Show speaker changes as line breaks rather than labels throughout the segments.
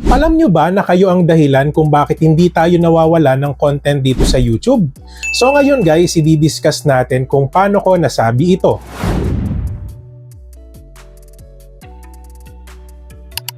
Alam nyo ba na kayo ang dahilan kung bakit hindi tayo nawawala ng content dito sa YouTube? So ngayon guys, i-discuss natin kung paano ko nasabi ito.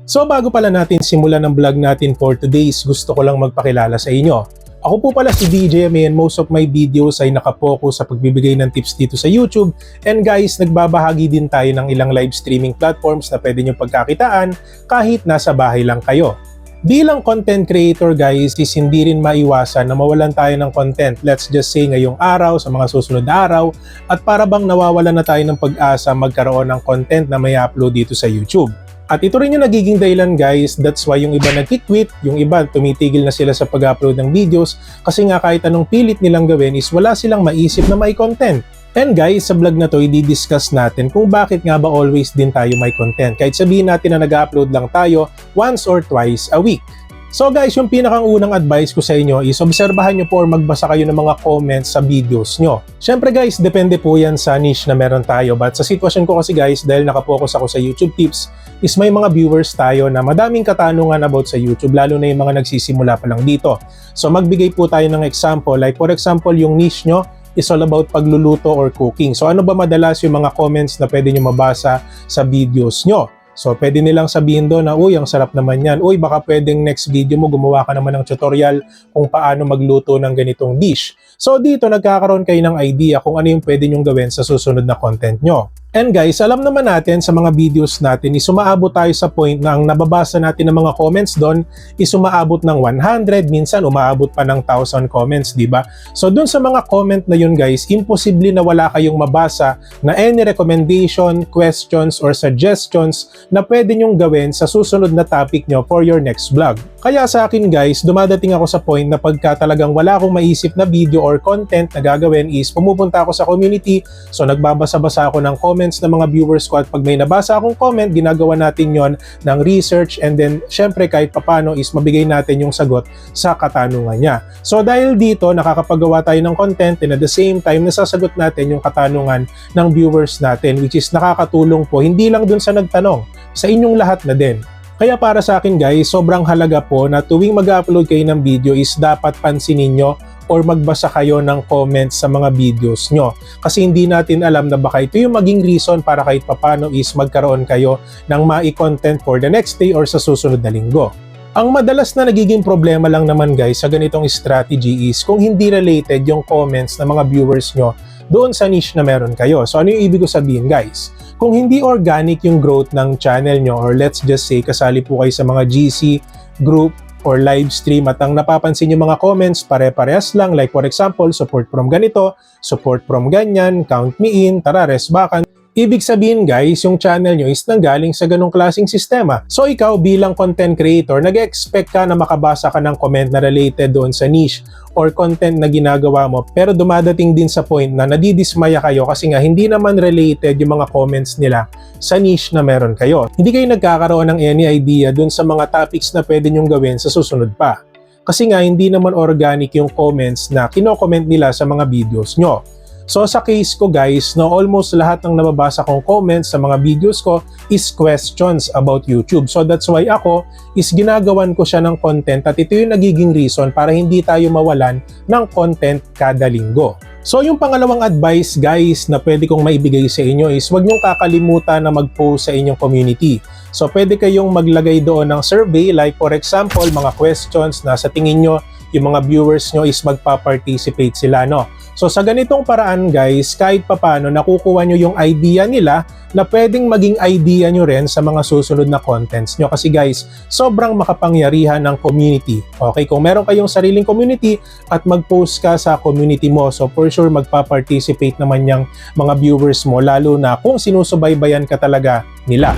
So bago pala natin simulan ang vlog natin for today's, gusto ko lang magpakilala sa inyo. Ako po pala si DJ and most of my videos ay nakapokus sa pagbibigay ng tips dito sa YouTube. And guys, nagbabahagi din tayo ng ilang live streaming platforms na pwede nyo pagkakitaan kahit nasa bahay lang kayo. Bilang content creator guys, is hindi rin maiwasan na mawalan tayo ng content. Let's just say ngayong araw, sa mga susunod na araw, at para bang nawawalan na tayo ng pag-asa magkaroon ng content na may upload dito sa YouTube. At ito rin yung nagiging dahilan guys, that's why yung iba nag-quit, yung iba tumitigil na sila sa pag-upload ng videos kasi nga kahit anong pilit nilang gawin is wala silang maisip na may content. And guys, sa vlog na to, i-discuss natin kung bakit nga ba always din tayo may content. Kahit sabihin natin na nag-upload lang tayo once or twice a week. So guys, yung pinakang unang advice ko sa inyo is obserbahan nyo po or magbasa kayo ng mga comments sa videos nyo. Syempre guys, depende po yan sa niche na meron tayo. But sa sitwasyon ko kasi guys, dahil nakapokus ako sa YouTube tips, is may mga viewers tayo na madaming katanungan about sa YouTube, lalo na yung mga nagsisimula pa lang dito. So magbigay po tayo ng example. Like for example, yung niche nyo is all about pagluluto or cooking. So ano ba madalas yung mga comments na pwede nyo mabasa sa videos nyo? So, pwede nilang sabihin doon na, uy, ang sarap naman yan. Uy, baka pwedeng next video mo gumawa ka naman ng tutorial kung paano magluto ng ganitong dish. So, dito nagkakaroon kayo ng idea kung ano yung pwede nyong gawin sa susunod na content nyo. And guys, alam naman natin sa mga videos natin is umaabot tayo sa point na ang nababasa natin ng mga comments doon is umaabot ng 100, minsan umaabot pa ng 1,000 comments, di ba? So doon sa mga comment na yun guys, imposible na wala kayong mabasa na any recommendation, questions, or suggestions na pwede nyong gawin sa susunod na topic nyo for your next vlog. Kaya sa akin guys, dumadating ako sa point na pagka talagang wala akong maisip na video or content na gagawin is pumupunta ako sa community, so nagbabasa-basa ako ng comments ng mga viewers ko at pag may nabasa akong comment, ginagawa natin yon ng research and then syempre kahit papano is mabigay natin yung sagot sa katanungan niya. So dahil dito, nakakapagawa tayo ng content and at the same time, nasasagot natin yung katanungan ng viewers natin which is nakakatulong po hindi lang dun sa nagtanong, sa inyong lahat na din. Kaya para sa akin guys, sobrang halaga po na tuwing mag-upload kayo ng video is dapat pansinin nyo or magbasa kayo ng comments sa mga videos nyo. Kasi hindi natin alam na baka ito yung maging reason para kahit papano is magkaroon kayo ng mai-content for the next day or sa susunod na linggo. Ang madalas na nagiging problema lang naman guys sa ganitong strategy is kung hindi related yung comments ng mga viewers nyo doon sa niche na meron kayo. So ano yung ibig ko sabihin guys? Kung hindi organic yung growth ng channel nyo or let's just say kasali po kayo sa mga GC, group, or live stream at ang napapansin yung mga comments pare-parehas lang like for example, support from ganito, support from ganyan, count me in, tara res bakan. Ibig sabihin guys, yung channel nyo is nanggaling sa ganong klaseng sistema. So ikaw bilang content creator, nag-expect ka na makabasa ka ng comment na related doon sa niche or content na ginagawa mo pero dumadating din sa point na nadidismaya kayo kasi nga hindi naman related yung mga comments nila sa niche na meron kayo. Hindi kayo nagkakaroon ng any idea doon sa mga topics na pwede nyong gawin sa susunod pa. Kasi nga hindi naman organic yung comments na kino-comment nila sa mga videos nyo. So sa case ko guys, no, almost lahat ng nababasa kong comments sa mga videos ko is questions about YouTube. So that's why ako is ginagawan ko siya ng content at ito yung nagiging reason para hindi tayo mawalan ng content kada linggo. So yung pangalawang advice guys na pwede kong maibigay sa inyo is huwag niyong kakalimutan na mag-post sa inyong community. So pwede kayong maglagay doon ng survey like for example mga questions na sa tingin nyo yung mga viewers nyo is magpa-participate sila, no? So sa ganitong paraan guys, kahit papano nakukuha nyo yung idea nila na pwedeng maging idea nyo rin sa mga susunod na contents nyo. Kasi guys, sobrang makapangyarihan ng community. Okay, kung meron kayong sariling community at mag-post ka sa community mo, so for sure magpa-participate naman yung mga viewers mo, lalo na kung sinusubaybayan ka talaga nila.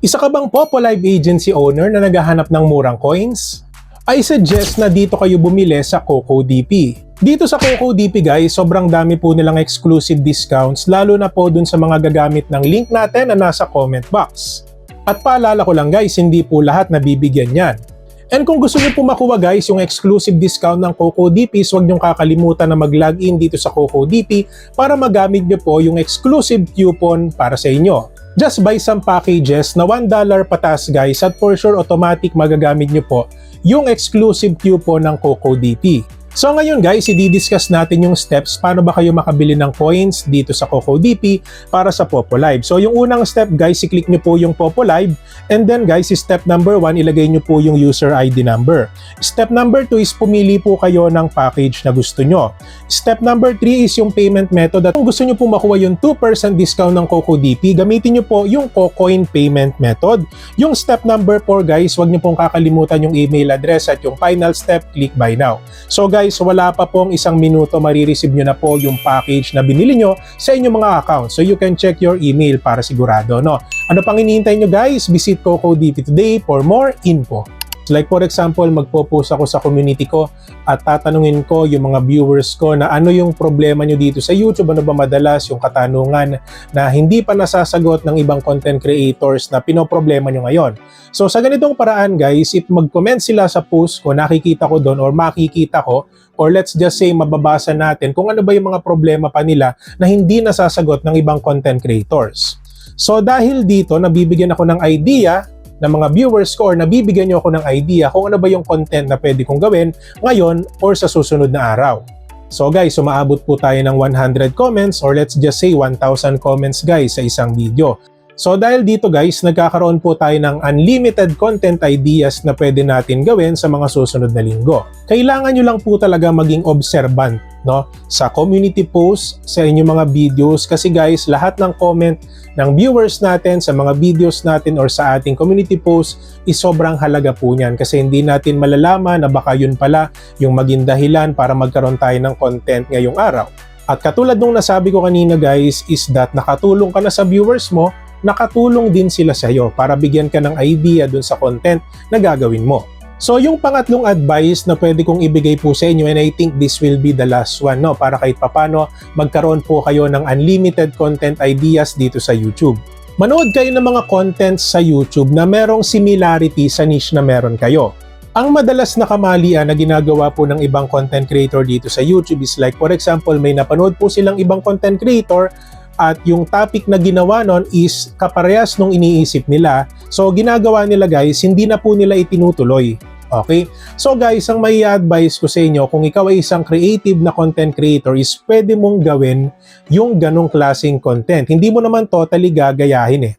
Isa ka bang Popo Live Agency owner na naghahanap ng murang coins? I suggest na dito kayo bumili sa CocoDP. Dito sa CocoDP guys, sobrang dami po nilang exclusive discounts lalo na po dun sa mga gagamit ng link natin na nasa comment box. At paalala ko lang guys, hindi po lahat nabibigyan yan. And kung gusto niyo po makuha guys yung exclusive discount ng CocoDP, huwag niyong kakalimutan na mag-login dito sa CocoDP para magamit niyo po yung exclusive coupon para sa inyo. Just buy some packages na $1 patas guys at for sure automatic magagamit nyo po yung exclusive coupon ng CocoDP. So ngayon guys, i-discuss natin yung steps paano ba kayo makabili ng coins dito sa CocoDP para sa Popolive. So yung unang step guys, i-click nyo po yung Popolive and then guys, step number 1, ilagay nyo po yung user ID number. Step number 2 is pumili po kayo ng package na gusto nyo. Step number 3 is yung payment method at kung gusto nyo po makuha yung 2% discount ng CocoDP, gamitin nyo po yung CoCoin payment method. Yung step number 4 guys, huwag nyo pong kakalimutan yung email address at yung final step, click buy now. So guys, wala pa pong 1 minuto marireceive nyo na po yung package na binili nyo sa inyong mga account. So you can check your email para sigurado, no? Ano pang hinihintay nyo guys? Visit CocoDP today for more info. Like for example, magpo-post ako sa community ko at tatanungin ko yung mga viewers ko na ano yung problema nyo dito sa YouTube, ano ba madalas yung katanungan na hindi pa nasasagot ng ibang content creators na pinoproblema nyo ngayon. So sa ganitong paraan guys, if mag-comment sila sa post ko, nakikita ko doon or makikita ko, or let's just say mababasa natin kung ano ba yung mga problema pa nila na hindi nasasagot ng ibang content creators. So dahil dito, nabibigyan ako ng idea ng mga viewers ko or nabibigyan nyo ako ng idea kung ano ba yung content na pwede kong gawin ngayon or sa susunod na araw. So guys, umaabot po tayo ng 100 comments or let's just say 1,000 comments guys sa isang video. So dahil dito guys, nagkakaroon po tayo ng unlimited content ideas na pwede natin gawin sa mga susunod na linggo. Kailangan nyo lang po talaga maging observant, no, sa community posts, sa inyong mga videos kasi guys, lahat ng comment ng viewers natin sa mga videos natin or sa ating community posts is sobrang halaga po niyan kasi hindi natin malalaman na baka yun pala yung maging dahilan para magkaroon tayo ng content ngayong araw. At katulad nung nasabi ko kanina guys is that nakatulong ka na sa viewers mo, nakatulong din sila sa iyo para bigyan ka ng idea dun sa content na gagawin mo. So yung pangatlong advice na pwede kong ibigay po sa inyo, and I think this will be the last one, no, para kahit papano magkaroon po kayo ng unlimited content ideas dito sa YouTube. Manood kayo ng mga contents sa YouTube na merong similarity sa niche na meron kayo. Ang madalas na kamalian na ginagawa po ng ibang content creator dito sa YouTube is like for example, may napanood po silang ibang content creator at yung topic na ginawa nun is kaparehas nung iniisip nila. So ginagawa nila guys, hindi na po nila itinutuloy. Okay? So guys, ang may advice ko sa inyo, kung ikaw ay isang creative na content creator is pwede mong gawin yung ganong klaseng content. Hindi mo naman totally gagayahin eh.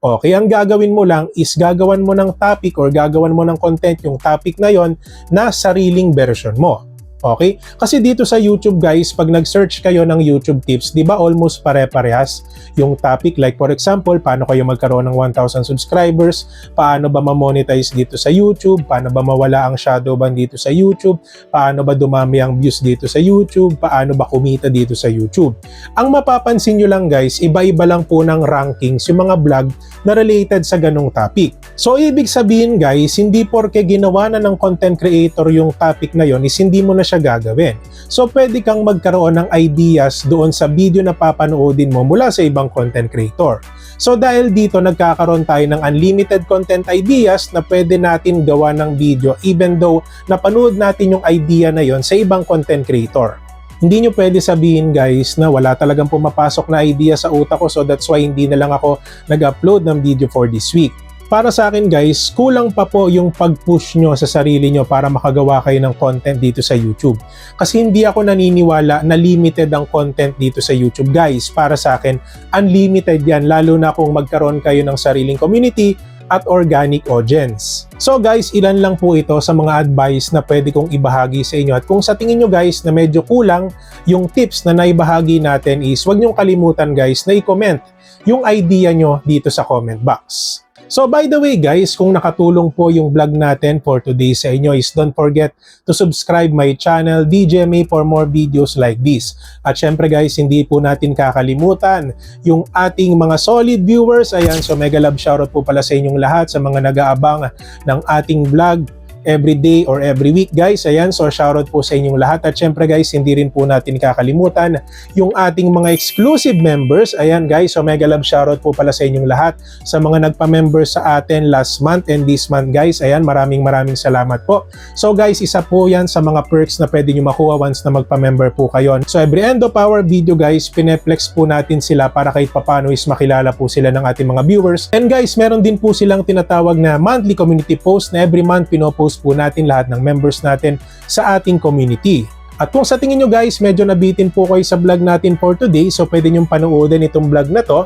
Okay, ang gagawin mo lang is gagawan mo ng topic or gagawan mo ng content yung topic na yon na sariling version mo. Okay? Kasi dito sa YouTube guys, pag nag-search kayo ng YouTube tips, di ba almost pare-parehas yung topic? Like for example, paano kayo magkaroon ng 1,000 subscribers? Paano ba ma-monetize dito sa YouTube? Paano ba mawala ang shadow ban dito sa YouTube? Paano ba dumami ang views dito sa YouTube? Paano ba kumita dito sa YouTube? Ang mapapansin nyo lang guys, iba-iba lang po ng rankings yung mga vlog na related sa ganong topic. So ibig sabihin guys, hindi porke ginawa na ng content creator yung topic na yon is hindi mo na siya gagawin. So pwede kang magkaroon ng ideas doon sa video na papanoodin mo mula sa ibang content creator. So dahil dito nagkakaroon tayo ng unlimited content ideas na pwede natin gawa ng video even though napanood natin yung idea na yon sa ibang content creator. Hindi nyo pwede sabihin guys na wala talagang pumapasok na idea sa utak ko so that's why hindi na lang ako nag-upload ng video for this week. Para sa akin guys, kulang pa po yung pag-push nyo sa sarili nyo para makagawa kayo ng content dito sa YouTube. Kasi hindi ako naniniwala na limited ang content dito sa YouTube guys. Para sa akin, unlimited yan lalo na kung magkaroon kayo ng sariling community at organic audience. So guys, ilan lang po ito sa mga advice na pwede kong ibahagi sa inyo. At kung sa tingin nyo guys na medyo kulang yung tips na naibahagi natin is huwag nyong kalimutan guys na i-comment yung idea nyo dito sa comment box. So by the way guys, kung nakatulong po yung vlog natin for today sa inyo is don't forget to subscribe my channel DJMA for more videos like this. At syempre guys, hindi po natin kakalimutan yung ating mga solid viewers. Ayan, so mega love shoutout po pala sa inyong lahat sa mga nag-aabang ng ating vlog every day or every week guys. Ayan, so shoutout po sa inyong lahat. At syempre guys, hindi rin po natin kakalimutan yung ating mga exclusive members. Ayan guys, so mega love shoutout po pala sa inyong lahat sa mga nagpa-member sa atin last month and this month guys. Ayan, maraming salamat po. So guys, isa po yan sa mga perks na pwede nyo makuha once na magpa-member po kayo. So every end of our video guys, pineplex po natin sila para kahit papano is makilala po sila ng ating mga viewers. And guys, meron din po silang tinatawag na monthly community post na every month pinopost po natin lahat ng members natin sa ating community. At kung sa tingin nyo guys, medyo nabitin po kayo sa vlog natin for today, so pwede nyo panoodin itong vlog na to.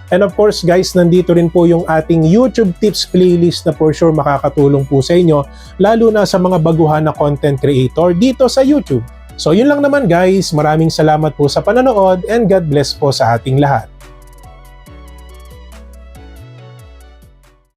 And of course guys, nandito rin po yung ating YouTube tips playlist na for sure makakatulong po sa inyo, lalo na sa mga baguhan na content creator dito sa YouTube. So yun lang naman guys, maraming salamat po sa panonood and God bless po sa ating lahat.